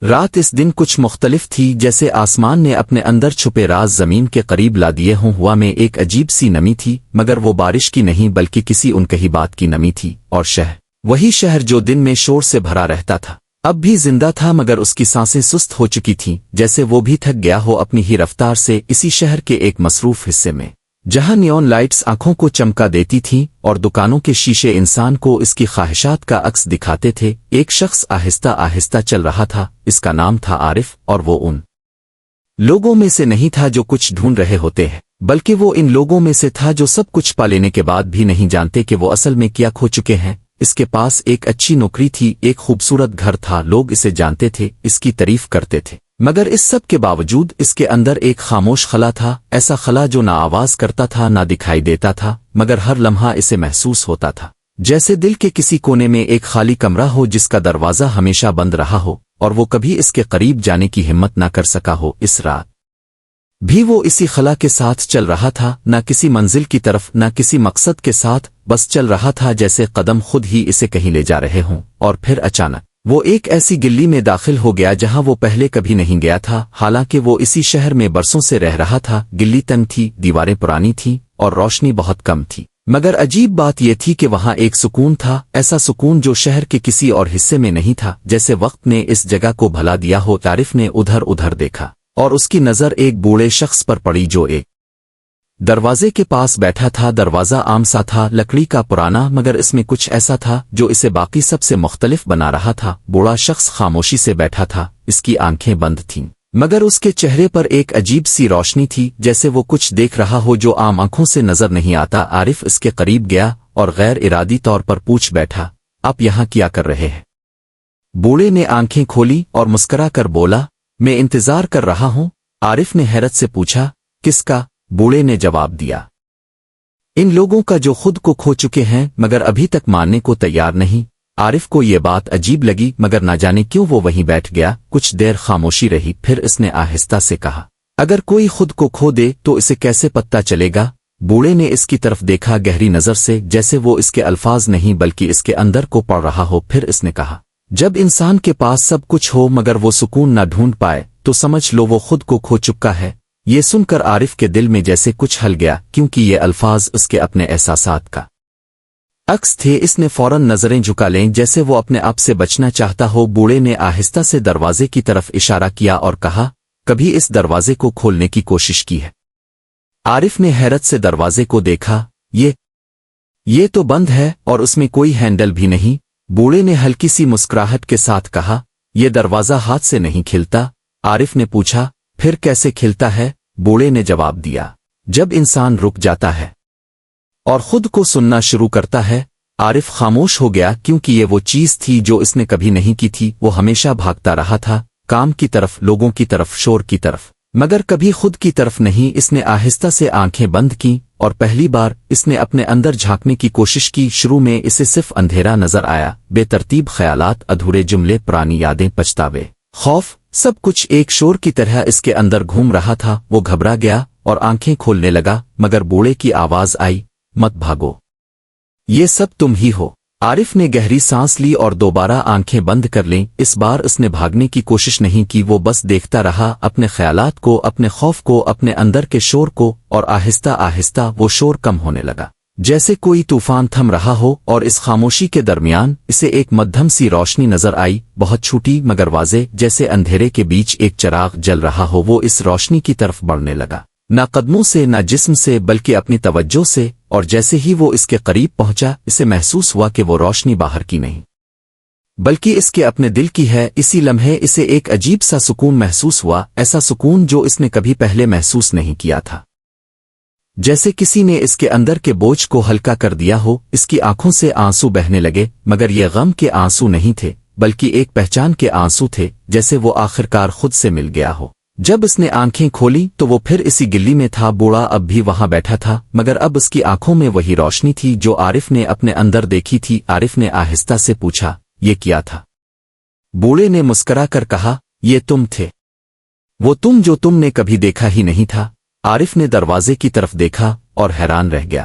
رات اس دن کچھ مختلف تھی، جیسے آسمان نے اپنے اندر چھپے راز زمین کے قریب لا دیے ہوں۔ ہوا میں ایک عجیب سی نمی تھی، مگر وہ بارش کی نہیں بلکہ کسی ان کہی بات کی نمی تھی۔ اور شہر، وہی شہر جو دن میں شور سے بھرا رہتا تھا، اب بھی زندہ تھا، مگر اس کی سانسیں سست ہو چکی تھیں، جیسے وہ بھی تھک گیا ہو اپنی ہی رفتار سے۔ اسی شہر کے ایک مصروف حصے میں، جہاں نیون لائٹس آنکھوں کو چمکا دیتی تھیں اور دکانوں کے شیشے انسان کو اس کی خواہشات کا عکس دکھاتے تھے، ایک شخص آہستہ آہستہ چل رہا تھا۔ اس کا نام تھا عارف، اور وہ ان لوگوں میں سے نہیں تھا جو کچھ ڈھونڈ رہے ہوتے ہیں، بلکہ وہ ان لوگوں میں سے تھا جو سب کچھ پا لینے کے بعد بھی نہیں جانتے کہ وہ اصل میں کیا کھو چکے ہیں۔ اس کے پاس ایک اچھی نوکری تھی، ایک خوبصورت گھر تھا، لوگ اسے جانتے تھے، اس کی تعریف کرتے تھے، مگر اس سب کے باوجود اس کے اندر ایک خاموش خلا تھا، ایسا خلا جو نہ آواز کرتا تھا نہ دکھائی دیتا تھا، مگر ہر لمحہ اسے محسوس ہوتا تھا، جیسے دل کے کسی کونے میں ایک خالی کمرہ ہو جس کا دروازہ ہمیشہ بند رہا ہو اور وہ کبھی اس کے قریب جانے کی ہمت نہ کر سکا ہو۔ اس رات بھی وہ اسی خلا کے ساتھ چل رہا تھا، نہ کسی منزل کی طرف نہ کسی مقصد کے ساتھ، بس چل رہا تھا جیسے قدم خود ہی اسے کہیں لے جا رہے ہوں۔ اور پھر اچانک وہ ایک ایسی گلی میں داخل ہو گیا جہاں وہ پہلے کبھی نہیں گیا تھا، حالانکہ وہ اسی شہر میں برسوں سے رہ رہا تھا۔ گلی تنگ تھی، دیواریں پرانی تھیں اور روشنی بہت کم تھی، مگر عجیب بات یہ تھی کہ وہاں ایک سکون تھا، ایسا سکون جو شہر کے کسی اور حصے میں نہیں تھا، جیسے وقت نے اس جگہ کو بھلا دیا ہو۔ عارف نے ادھر ادھر دیکھا اور اس کی نظر ایک بوڑھے شخص پر پڑی جو ایک دروازے کے پاس بیٹھا تھا۔ دروازہ عام سا تھا، لکڑی کا پرانا، مگر اس میں کچھ ایسا تھا جو اسے باقی سب سے مختلف بنا رہا تھا۔ بوڑھا شخص خاموشی سے بیٹھا تھا، اس کی آنکھیں بند تھیں، مگر اس کے چہرے پر ایک عجیب سی روشنی تھی، جیسے وہ کچھ دیکھ رہا ہو جو عام آنکھوں سے نظر نہیں آتا۔ عارف اس کے قریب گیا اور غیر ارادی طور پر پوچھ بیٹھا، آپ یہاں کیا کر رہے ہیں؟ بوڑھے نے آنکھیں کھولی اور مسکرا کر بولا، میں انتظار کر رہا ہوں۔ عارف نے حیرت سے پوچھا، کس کا؟ بوڑھے نے جواب دیا، ان لوگوں کا جو خود کو کھو چکے ہیں مگر ابھی تک ماننے کو تیار نہیں۔ عارف کو یہ بات عجیب لگی، مگر نہ جانے کیوں وہ وہیں بیٹھ گیا۔ کچھ دیر خاموشی رہی، پھر اس نے آہستہ سے کہا، اگر کوئی خود کو کھو دے تو اسے کیسے پتہ چلے گا؟ بوڑھے نے اس کی طرف دیکھا گہری نظر سے، جیسے وہ اس کے الفاظ نہیں بلکہ اس کے اندر کو پڑھ رہا ہو۔ پھر اس نے کہا، جب انسان کے پاس سب کچھ ہو مگر وہ سکون نہ ڈھونڈ پائے تو سمجھ لو وہ خود کو کھو چکا ہے۔ یہ سن کر عارف کے دل میں جیسے کچھ ہل گیا، کیونکہ یہ الفاظ اس کے اپنے احساسات کا عکس تھے۔ اس نے فوراً نظریں جھکا لیں جیسے وہ اپنے آپ سے بچنا چاہتا ہو۔ بوڑھے نے آہستہ سے دروازے کی طرف اشارہ کیا اور کہا، کبھی اس دروازے کو کھولنے کی کوشش کی ہے؟ عارف نے حیرت سے دروازے کو دیکھا، یہ تو بند ہے اور اس میں کوئی ہینڈل بھی نہیں۔ بوڑھے نے ہلکی سی مسکراہٹ کے ساتھ کہا، یہ دروازہ ہاتھ سے نہیں کھلتا۔ عارف نے پوچھا، پھر کیسے کھلتا ہے؟ بوڑھے نے جواب دیا، جب انسان رک جاتا ہے اور خود کو سننا شروع کرتا ہے۔ عارف خاموش ہو گیا، کیونکہ یہ وہ چیز تھی جو اس نے کبھی نہیں کی تھی۔ وہ ہمیشہ بھاگتا رہا تھا، کام کی طرف، لوگوں کی طرف، شور کی طرف، مگر کبھی خود کی طرف نہیں۔ اس نے آہستہ سے آنکھیں بند کیں اور پہلی بار اس نے اپنے اندر جھانکنے کی کوشش کی۔ شروع میں اسے صرف اندھیرا نظر آیا، بے ترتیب خیالات، ادھورے جملے، پرانی یادیں، پچھتاوے، خوف، سب کچھ ایک شور کی طرح اس کے اندر گھوم رہا تھا۔ وہ گھبرا گیا اور آنکھیں کھولنے لگا، مگر بوڑھے کی آواز آئی، مت بھاگو، یہ سب تم ہی ہو۔ عارف نے گہری سانس لی اور دوبارہ آنکھیں بند کر لیں۔ اس بار اس نے بھاگنے کی کوشش نہیں کی، وہ بس دیکھتا رہا، اپنے خیالات کو، اپنے خوف کو، اپنے اندر کے شور کو، اور آہستہ آہستہ وہ شور کم ہونے لگا، جیسے کوئی طوفان تھم رہا ہو۔ اور اس خاموشی کے درمیان اسے ایک مدھم سی روشنی نظر آئی، بہت چھوٹی مگر واضح، جیسے اندھیرے کے بیچ ایک چراغ جل رہا ہو۔ وہ اس روشنی کی طرف بڑھنے لگا، نہ قدموں سے نہ جسم سے بلکہ اپنی توجہ سے، اور جیسے ہی وہ اس کے قریب پہنچا اسے محسوس ہوا کہ وہ روشنی باہر کی نہیں بلکہ اس کے اپنے دل کی ہے۔ اسی لمحے اسے ایک عجیب سا سکون محسوس ہوا، ایسا سکون جو اس نے کبھی پہلے محسوس نہیں کیا تھا، جیسے کسی نے اس کے اندر کے بوجھ کو ہلکا کر دیا ہو۔ اس کی آنکھوں سے آنسو بہنے لگے، مگر یہ غم کے آنسو نہیں تھے بلکہ ایک پہچان کے آنسو تھے، جیسے وہ آخرکار خود سے مل گیا ہو۔ جب اس نے آنکھیں کھولی تو وہ پھر اسی گلی میں تھا۔ بوڑھا اب بھی وہاں بیٹھا تھا، مگر اب اس کی آنکھوں میں وہی روشنی تھی جو عارف نے اپنے اندر دیکھی تھی۔ عارف نے آہستہ سے پوچھا، یہ کیا تھا؟ بوڑھے نے مسکرا کر کہا، یہ تم تھے، وہ تم جو تم نے کبھی دیکھا ہی نہیں تھا۔ عارف نے دروازے کی طرف دیکھا اور حیران رہ گیا،